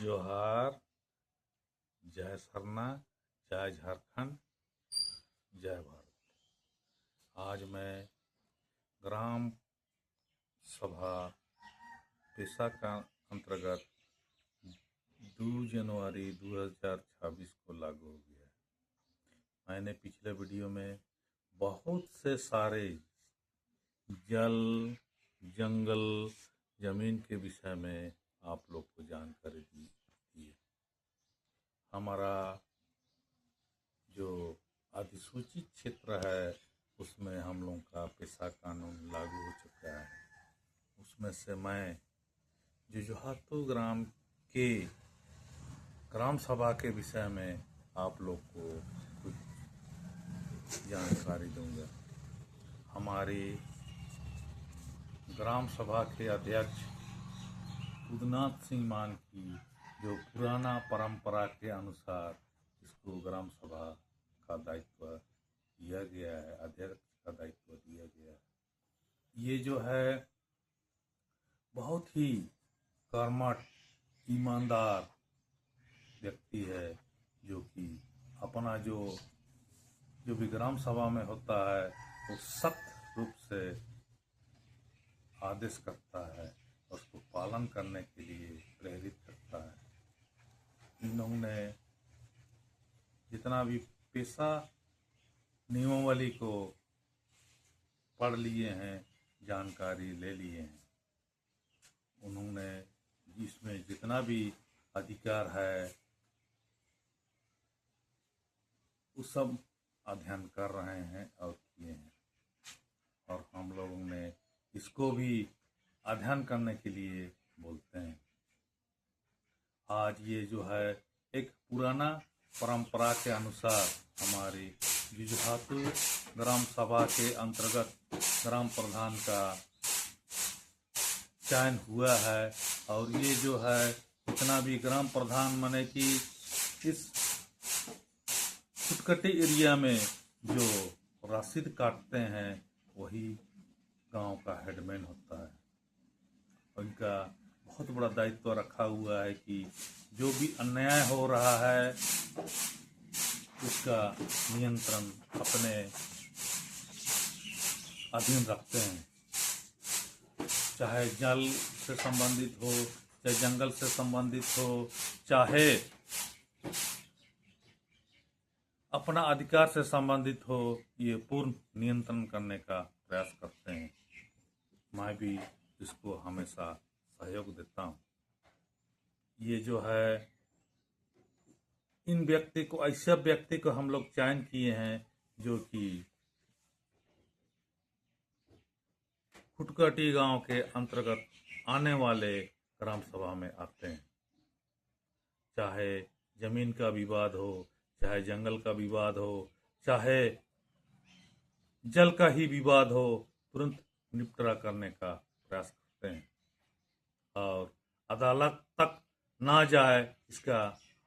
जोहार, जय सरना, जय झारखंड, जय भारत। आज मैं ग्राम सभा पेशा का अंतर्गत 2 जनवरी 2026 को लागू हो गया है। मैंने पिछले वीडियो में बहुत से सारे जल, जंगल, जमीन के विषय में आप लोग को जानकारी दी है। हमारा जो अधिसूचित क्षेत्र है उसमें हम लोग का पेशा कानून लागू हो चुका है। उसमें से मैं जुजुहातु ग्राम के ग्राम सभा के विषय में आप लोग को कुछ जानकारी दूंगा। हमारी ग्राम सभा के अध्यक्ष उदनाथ सिंह मान की जो पुराना परंपरा के अनुसार इसको ग्राम सभा का दायित्व दिया गया है, अध्यक्ष का दायित्व दिया गया है। ये जो है बहुत ही कर्मठ, ईमानदार व्यक्ति है जो कि अपना जो भी ग्राम सभा में होता है वो सख्त रूप से आदेश करता है, उसको पालन करने के लिए प्रेरित करता है। इन्होंने जितना भी पेशा नियमावली को पढ़ लिए हैं, जानकारी ले लिए हैं, उन्होंने इसमें जितना भी अधिकार है वो सब अध्ययन कर रहे हैं और किए हैं, और हम लोगों ने इसको भी अध्ययन करने के लिए बोलते हैं। आज ये जो है एक पुराना परंपरा के अनुसार हमारी जुजुहातु ग्राम सभा के अंतर्गत ग्राम प्रधान का चयन हुआ है, और ये जो है जितना भी ग्राम प्रधान माने कि इस खुटकटी एरिया में जो रसीद काटते हैं वही गांव का हेडमैन होता है। उनका बहुत बड़ा दायित्व रखा हुआ है कि जो भी अन्याय हो रहा है उसका नियंत्रण अपने अधीन रखते हैं। चाहे जल से संबंधित हो, चाहे जंगल से संबंधित हो, चाहे अपना अधिकार से संबंधित हो, ये पूर्ण नियंत्रण करने का प्रयास करते हैं। मैं भी इसको हमेशा सहयोग देता हूँ। ये जो है इन व्यक्ति को, ऐसे व्यक्ति को हम लोग चयन किए हैं जो कि खुटकटी गांव के अंतर्गत आने वाले ग्राम सभा में आते हैं। चाहे जमीन का विवाद हो, चाहे जंगल का विवाद हो, चाहे जल का ही विवाद हो, तुरंत निपटारा करने का प्रयास करते हैं और अदालत तक ना जाए इसका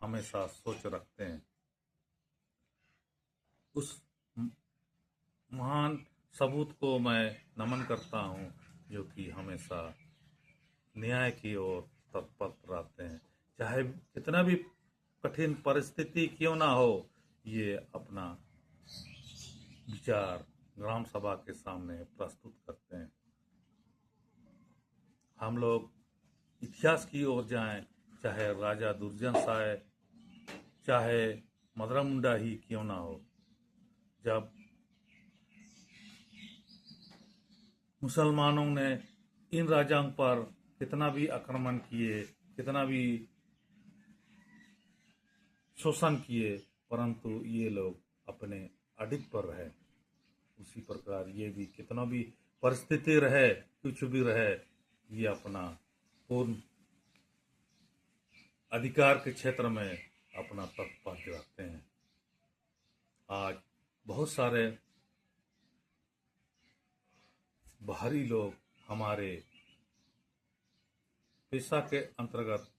हमेशा सोच रखते हैं। उस महान सबूत को मैं नमन करता हूं जो कि हमेशा न्याय की ओर तत्पर रहते हैं। चाहे कितना भी कठिन परिस्थिति क्यों ना हो, ये अपना विचार ग्राम सभा के सामने प्रस्तुत करते हैं। हम लोग इतिहास की ओर जाएं, चाहे राजा दुर्जन शाह, चाहे मदरा मुंडा ही क्यों ना हो, जब मुसलमानों ने इन राजाओं पर कितना भी आक्रमण किए, कितना भी शोषण किए, परंतु ये लोग अपने अडिग पर रहे। उसी प्रकार ये भी कितना भी परिस्थिति रहे, कुछ भी रहे, ये अपना पूर्ण अधिकार के क्षेत्र में अपना तत्पर रखते हैं। आज बहुत सारे बाहरी लोग हमारे पेशा के अंतर्गत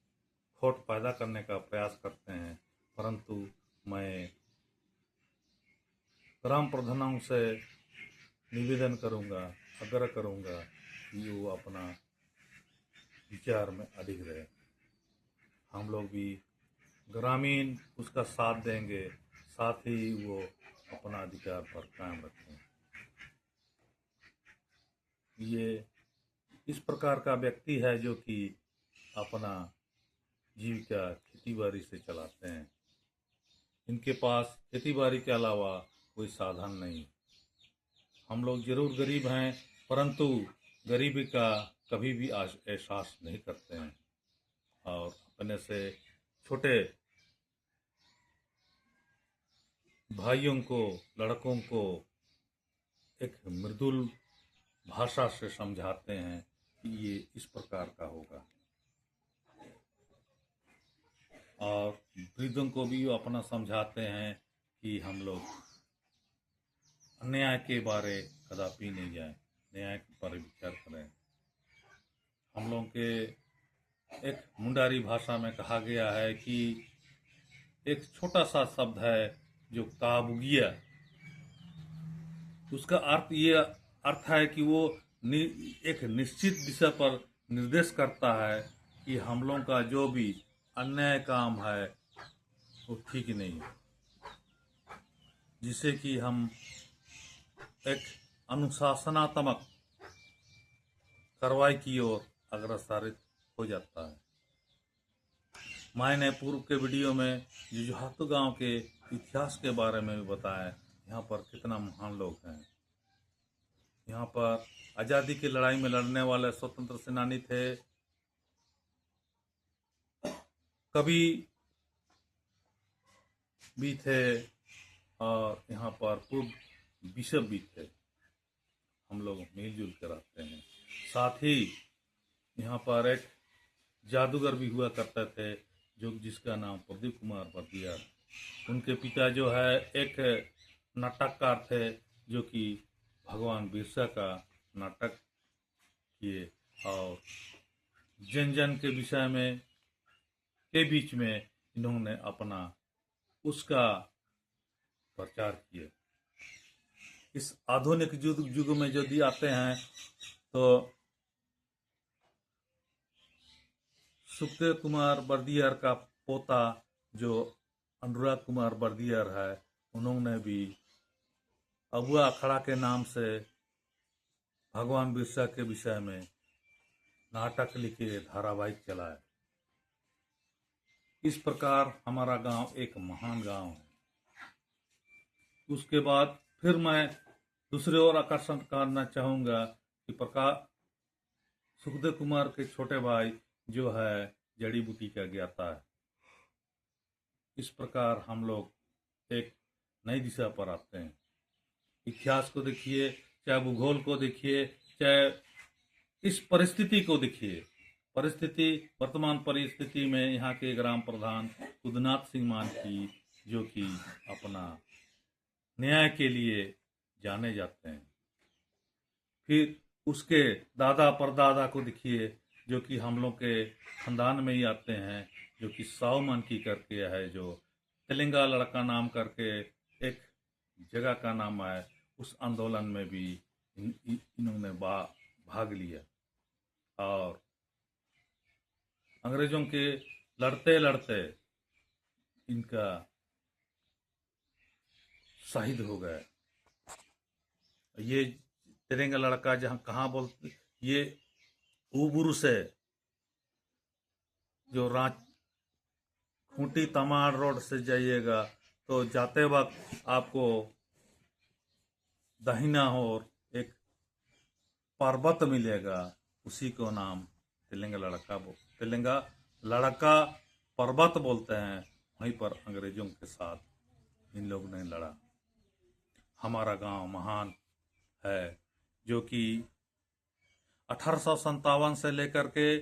खोट पैदा करने का प्रयास करते हैं, परंतु मैं ग्राम प्रधानों से निवेदन करूंगा, आग्रह करूंगा कि वो अपना विचार में अडिग रहे। हम लोग भी ग्रामीण उसका साथ देंगे, साथ ही वो अपना अधिकार पर कायम रखें। ये इस प्रकार का व्यक्ति है जो कि अपना जीविका खेती बाड़ी से चलाते हैं। इनके पास खेती बाड़ी के अलावा कोई साधन नहीं। हम लोग जरूर गरीब हैं, परंतु गरीबी का कभी भी एहसास नहीं करते हैं और अपने से छोटे भाइयों को, लड़कों को एक मृदुल भाषा से समझाते हैं कि ये इस प्रकार का होगा, और वृद्धों को भी अपना समझाते हैं कि हम लोग अन्याय के बारे कदापि नहीं जाए, न्याय पर विचार करें। हम लोगों के एक मुंडारी भाषा में कहा गया है कि एक छोटा सा शब्द है जो काबुगिया, उसका अर्थ ये अर्थ है कि वो एक निश्चित दिशा पर निर्देश करता है कि हम लोगों का जो भी अन्याय काम है वो ठीक नहीं, जिससे कि हम एक अनुशासनात्मक कार्रवाई की ओर अग्रसर हो जाता है। मैंने पूर्व के वीडियो में जुजुहातु गांव के इतिहास के बारे में भी बताया। यहाँ पर कितना महान लोग हैं। यहाँ पर आज़ादी की लड़ाई में लड़ने वाले स्वतंत्र सेनानी थे, कवि भी थे और यहाँ पर पूर्व बिशप भी थे। हम लोग मिलजुल कर रहते हैं। साथ ही यहाँ पर एक जादूगर भी हुआ करते थे जो जिसका नाम प्रदीप कुमार बर्दियार। उनके पिता जो है एक नाटककार थे जो कि भगवान बिरसा का नाटक किए और जन जन के विषय में के बीच में इन्होंने अपना उसका प्रचार किया। इस आधुनिक युग में यदि आते हैं तो सुखदेव कुमार बर्दियार का पोता जो अनुराग कुमार बर्दियार है, उन्होंने भी अबुआ अखाड़ा के नाम से भगवान बिरसा के विषय में नाटक लिखे, धारावाहिक चलाए। इस प्रकार हमारा गांव एक महान गांव है। उसके बाद फिर मैं दूसरे ओर आकर्षण करना चाहूँगा कि प्रकाश सुखदेव कुमार के छोटे भाई जो है जड़ी बूटी का ज्ञाता है। इस प्रकार हम लोग एक नई दिशा पर आते हैं। इतिहास को देखिए, चाहे भूगोल को देखिए, चाहे इस परिस्थिति को देखिए। वर्तमान परिस्थिति में यहाँ के ग्राम प्रधान उदनाथ सिंह मान की जो कि अपना न्याय के लिए जाने जाते हैं। फिर उसके दादा परदादा को देखिए जो कि हम लोग के खानदान में ही आते हैं, जो कि साव मन की करके है, जो तेलंगा लड़का नाम करके एक जगह का नाम है। उस आंदोलन में भी इन्होंने भाग लिया और अंग्रेजों के लड़ते लड़ते इनका शहीद हो गए। ये तेलंगा लड़का जहाँ कहाँ बोलते, ये ऊबुरु से जो खूंटी तमाड़ रोड से जाइएगा तो जाते वक्त आपको दाहिना ओर एक पर्वत मिलेगा, उसी को नाम तेलंगा लड़का पर्वत बोलते हैं। वहीं पर अंग्रेजों के साथ इन लोगों ने लड़ा। हमारा गांव महान है जो कि 1857 से लेकर के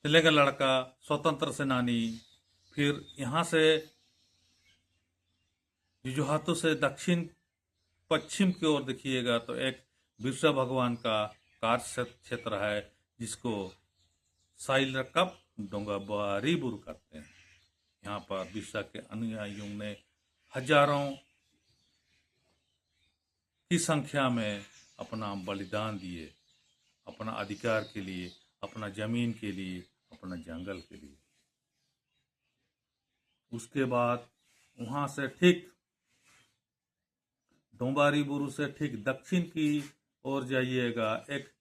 तेलंगा लड़का स्वतंत्र सेनानी, फिर यहाँ से जुजुहातु से दक्षिण पश्चिम की ओर देखिएगा तो एक बिरसा भगवान का कार्य क्षेत्र है जिसको साइल रकब डोंगा बारी बुर करते हैं। यहाँ पर बिरसा के अनुयायियों ने हजारों की संख्या में अपना बलिदान दिए, अपना अधिकार के लिए, अपना जमीन के लिए, अपना अपने जंगल के लिए। उसके बाद वहां से ठीक डोंबारी बुरु से ठीक दक्षिण की ओर जाइएगा, एक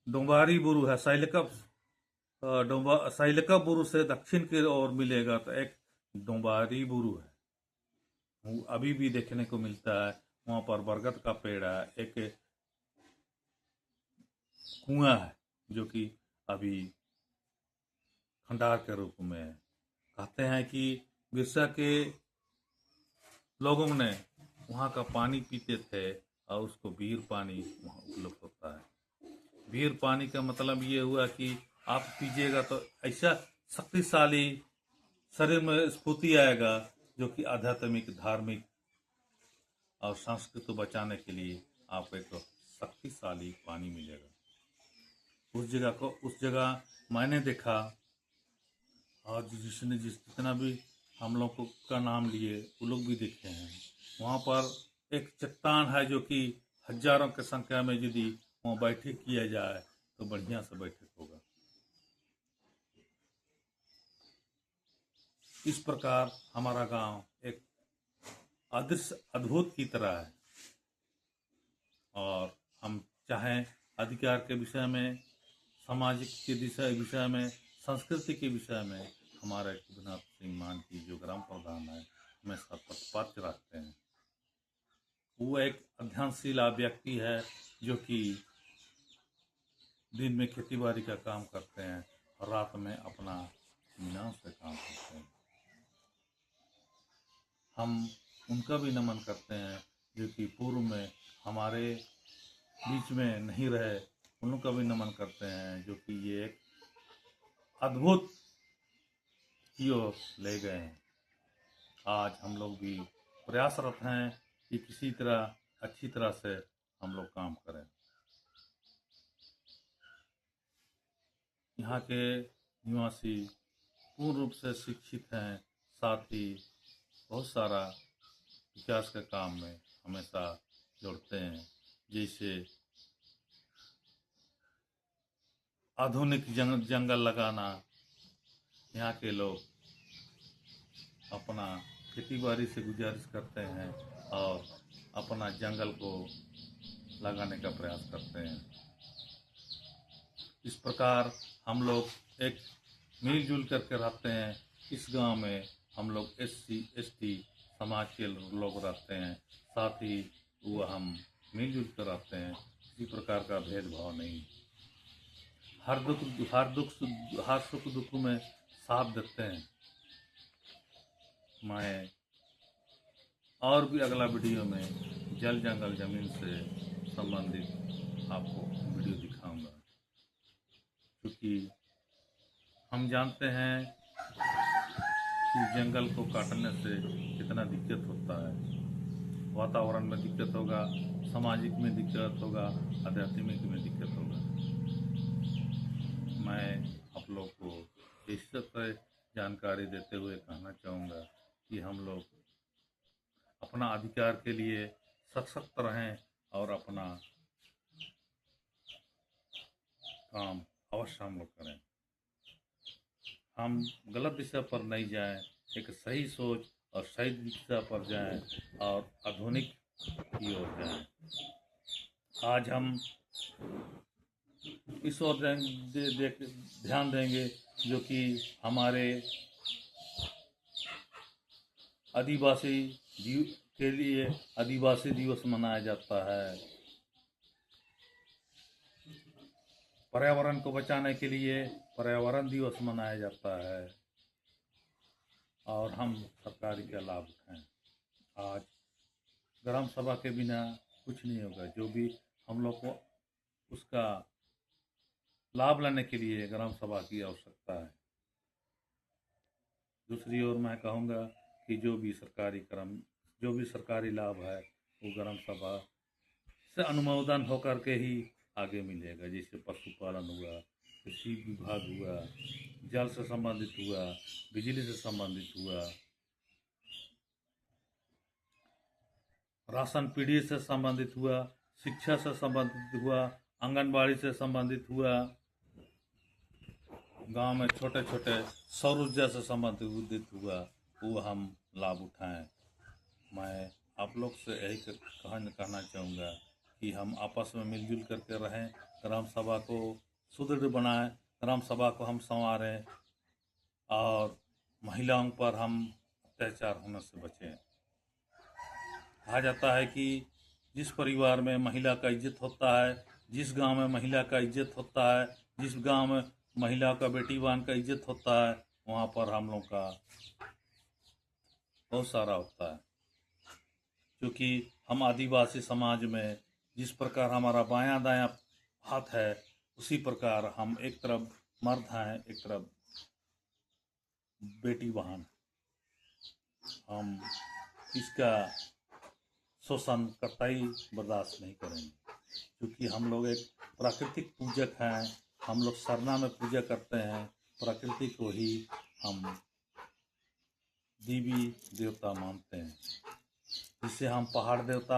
डोंबारी बुरु है, साइलका बुरु से दक्षिण की ओर मिलेगा तो एक डोंबारी बुरु है, वो अभी भी देखने को मिलता है। वहां पर बरगद का पेड़ है, एक कुआं है जो कि अभी खंडार के रूप में है। कहते हैं कि बिरसा के लोगों ने वहाँ का पानी पीते थे और उसको वीर पानी वहाँ उपलब्ध होता है। वीर पानी का मतलब ये हुआ कि आप पीजिएगा तो ऐसा शक्तिशाली शरीर में स्फूर्ति आएगा जो कि आध्यात्मिक, धार्मिक और संस्कृति को बचाने के लिए आपको एक शक्तिशाली पानी मिलेगा। उस जगह मैंने देखा, और जितना भी हम लोग का नाम लिए वो लोग भी देखे हैं। वहाँ पर एक चट्टान है जो कि हजारों की संख्या में यदि वहाँ बैठक किया जाए तो बढ़िया से बैठक होगा। इस प्रकार हमारा गांव एक अदृश्य अद्भुत की तरह है, और हम चाहें अधिकार के विषय में, सामाजिक के विषय में, संस्कृति के विषय में हमारे रघुनाथ सिंह मान की जो ग्राम प्रधान है हमेशा तत्परता रखते हैं। वो एक अध्ययनशील व्यक्ति है जो कि दिन में खेती बाड़ी का काम करते हैं और रात में अपना इत्मीनान से काम करते हैं। हम उनका भी नमन करते हैं जो कि पूर्व में हमारे बीच में नहीं रहे, उनका भी नमन करते हैं जो कि ये एक अद्भुत की ओर ले गए हैं। आज हम लोग भी प्रयासरत हैं कि किसी तरह अच्छी तरह से हम लोग काम करें। यहाँ के निवासी पूर्ण रूप से शिक्षित हैं, साथ ही बहुत सारा विकास के काम में हमेशा जुड़ते हैं। जैसे आधुनिक जंगल लगाना, यहाँ के लोग अपना खेती बाड़ी से गुजारिश करते हैं और अपना जंगल को लगाने का प्रयास करते हैं। इस प्रकार हम लोग एक मिलजुल करके रहते हैं। इस गांव में हम लोग SC ST समाज के लोग रहते हैं, साथ ही वो हम मिलजुल कर रहते हैं। किसी प्रकार का भेदभाव नहीं, हर सुख दुख में साथ देते हैं। मैं और भी अगला वीडियो में जल जंगल जमीन से संबंधित आपको वीडियो दिखाऊंगा, क्योंकि हम जानते हैं कि जंगल को काटने से कितना दिक्कत होता है। वातावरण में दिक्कत होगा, सामाजिक में दिक्कत होगा, आध्यात्मिक में दिक्कत होगा। मैं आप लोग को इस तरह जानकारी देते हुए कहना चाहूँगा कि हम लोग अपना अधिकार के लिए सशक्त रहें और अपना काम अवश्य हम लोग करें। हम गलत दिशा पर नहीं जाएं, एक सही सोच और सही दिशा पर जाएं और आधुनिक की ओर जाएं। आज हम इस ओर ध्यान देंगे जो कि हमारे आदिवासी के लिए आदिवासी दिवस मनाया जाता है। पर्यावरण को बचाने के लिए पर्यावरण दिवस मनाया जाता है और हम सरकारी का लाभ उठाएं। आज ग्राम सभा के बिना कुछ नहीं होगा। जो भी हम लोग को उसका लाभ लेने के लिए ग्राम सभा की आवश्यकता है। दूसरी ओर मैं कहूँगा कि जो भी सरकारी लाभ है वो ग्राम सभा से अनुमोदन होकर के ही आगे मिलेगा। जैसे पशुपालन हुआ, कृषि विभाग हुआ, जल से संबंधित हुआ, बिजली से संबंधित हुआ, राशन पीढ़ी से संबंधित हुआ, शिक्षा से संबंधित हुआ, आंगनबाड़ी से संबंधित हुआ, गांव में छोटे छोटे सौर ऊर्जा से संबंधित हुआ वो हम लाभ उठाएं। मैं आप लोग से यही कहना चाहूँगा कि हम आपस में मिलजुल करके रहें, ग्राम सभा को सुदृढ़ बनाएं, ग्राम सभा को हम संवारें और महिलाओं पर हम अत्याचार होने से बचें। कहा जाता है कि जिस परिवार में महिला का इज्जत होता है, जिस गांव में महिला का इज्जत होता है, जिस गांव में महिला का बेटी बहन का इज्जत होता है, वहाँ पर हम लोग का बहुत सारा होता है। क्योंकि हम आदिवासी समाज में जिस प्रकार हमारा बायां दायां हाथ है, उसी प्रकार हम एक तरफ मर्द हैं, एक तरफ बेटी बहन। हम इसका शोषण कतई बर्दाश्त नहीं करेंगे, क्योंकि हम लोग एक प्राकृतिक पूजक हैं। हम लोग सरना में पूजा करते हैं, प्रकृति को ही हम देवी देवता मानते हैं। जिससे हम पहाड़ देवता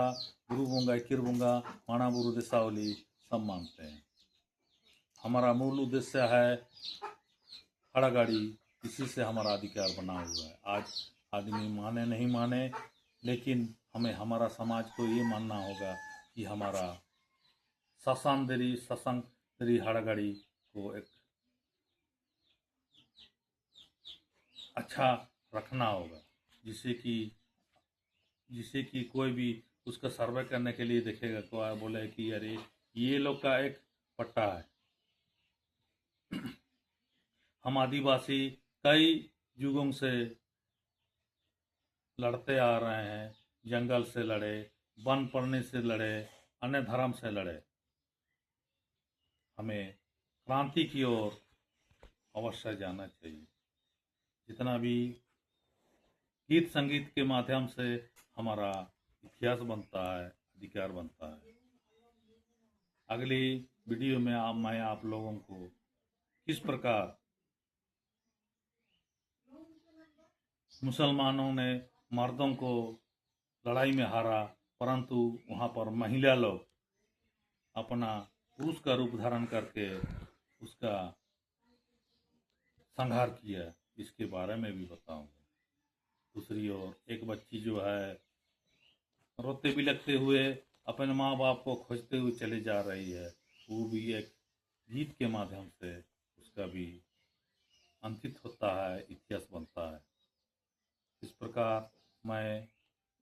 गुरुबुंगा, किरबुंगा, माणाबुरु देसावली सब मानते हैं। हमारा मूल उद्देश्य है हड़गाड़ी, इसी से हमारा अधिकार बना हुआ है। आज आदमी माने नहीं माने, लेकिन हमें हमारा समाज को ये मानना होगा कि हमारा सशंदरी हड़गाड़ी को एक अच्छा रखना होगा, जिससे कि कोई भी उसका सर्वे करने के लिए देखेगा तो बोले कि अरे ये लोग का एक पट्टा है। हम आदिवासी कई युगों से लड़ते आ रहे हैं, जंगल से लड़े, वन पड़ने से लड़े, अन्य धर्म से लड़े। हमें क्रांति की ओर अवश्य जाना चाहिए। जितना भी गीत संगीत के माध्यम से हमारा इतिहास बनता है, अधिकार बनता है। अगली वीडियो में मैं आप लोगों को किस प्रकार मुसलमानों ने मर्दों को लड़ाई में हारा, परंतु वहाँ पर महिला लोग अपना पुरुष का रूप धारण करके उसका संहार किया, इसके बारे में भी बताऊंगा। दूसरी ओर एक बच्ची जो है रोते बिलखते हुए अपने माँ बाप को खोजते हुए चली जा रही है, वो भी एक गीत के माध्यम से उसका भी अंकित होता है, इतिहास बनता है। इस प्रकार मैं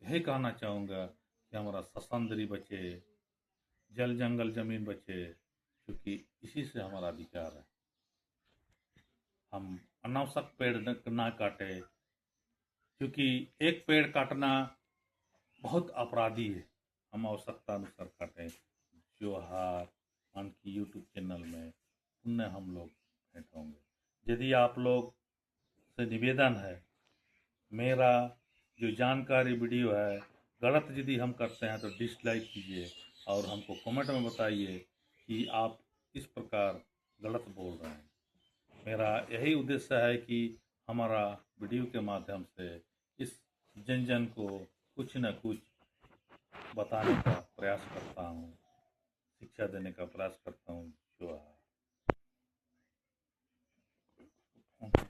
यही कहना चाहूँगा कि हमारा सशंदरी बचे, जल जंगल जमीन बचे, क्योंकि इसी से हमारा अधिकार है। हम अनावश्यक पेड़ ना काटे, क्योंकि एक पेड़ काटना बहुत अपराधी है। हम आवश्यकता अनुसार काटें। जोहार मान की यूट्यूब चैनल में पुनः हम लोग भेंट होंगे। यदि आप लोग से निवेदन है, मेरा जो जानकारी वीडियो है गलत यदि हम करते हैं तो डिसलाइक कीजिए और हमको कमेंट में बताइए कि आप किस प्रकार गलत बोल रहे हैं। मेरा यही उद्देश्य है कि हमारा वीडियो के माध्यम से इस जन जन को कुछ न कुछ बताने का प्रयास करता हूँ, शिक्षा देने का प्रयास करता हूँ। जो